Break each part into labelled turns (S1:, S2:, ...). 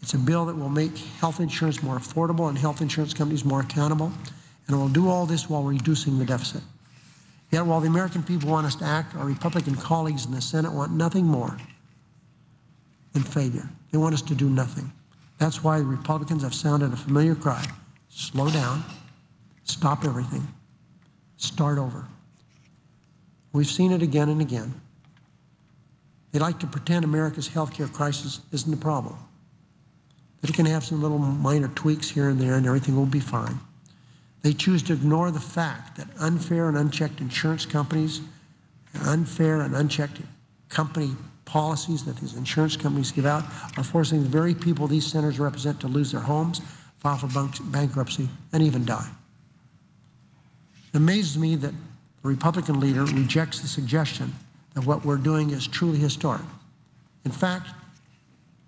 S1: It's a bill that will make health insurance more affordable and health insurance companies more accountable, and it will do all this while reducing the deficit. Yet while the American people want us to act, our Republican colleagues in the Senate want nothing more than failure. They want us to do nothing. That's why the Republicans have sounded a familiar cry: slow down, stop everything, start over. We've seen it again and again. They like to pretend America's health care crisis isn't a problem, that it can have some little minor tweaks here and there and everything will be fine. They choose to ignore the fact that unfair and unchecked insurance companies, unfair and unchecked company policies that these insurance companies give out are forcing the very people these senators represent to lose their homes, file for bankruptcy, and even die. It amazes me that the Republican leader rejects the suggestion that what we're doing is truly historic. In fact,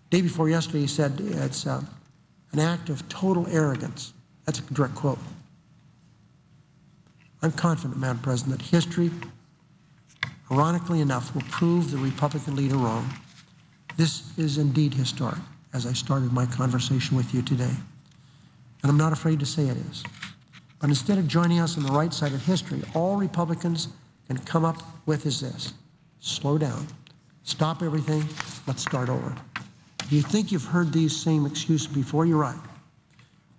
S1: day before yesterday, he said it's an act of total arrogance. That's a direct quote. I'm confident, Madam President, that history, ironically enough, will prove the Republican leader wrong. This is indeed historic, as I started my conversation with you today. And I'm not afraid to say it is. But instead of joining us on the right side of history, all Republicans can come up with is this: slow down, stop everything, let's start over. If you think you've heard these same excuses before, you're right.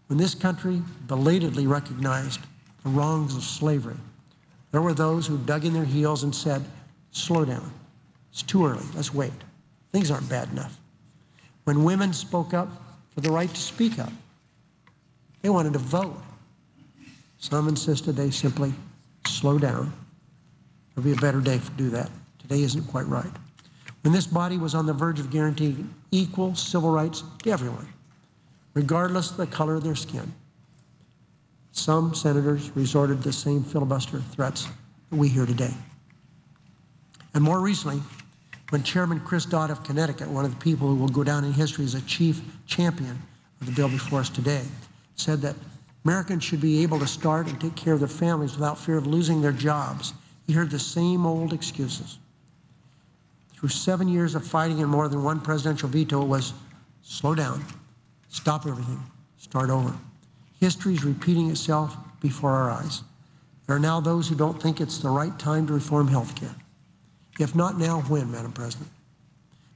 S1: When this country belatedly recognized the wrongs of slavery, there were those who dug in their heels and said, slow down, it's too early, let's wait. Things aren't bad enough. When women spoke up for the right to speak up, they wanted to vote. Some insisted they simply slow down. There'll be a better day to do that. Today isn't quite right. When this body was on the verge of guaranteeing equal civil rights to everyone, regardless of the color of their skin, some senators resorted to the same filibuster threats that we hear today. And more recently, when Chairman Chris Dodd of Connecticut, one of the people who will go down in history as a chief champion of the bill before us today, said that Americans should be able to start and take care of their families without fear of losing their jobs, he heard the same old excuses. Through 7 years of fighting and more than one presidential veto, it was slow down, stop everything, start over. History is repeating itself before our eyes. There are now those who don't think it's the right time to reform health care. If not now, when, Madam President?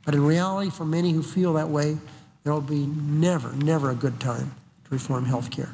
S1: But in reality, for many who feel that way, there will be never a good time to reform health care.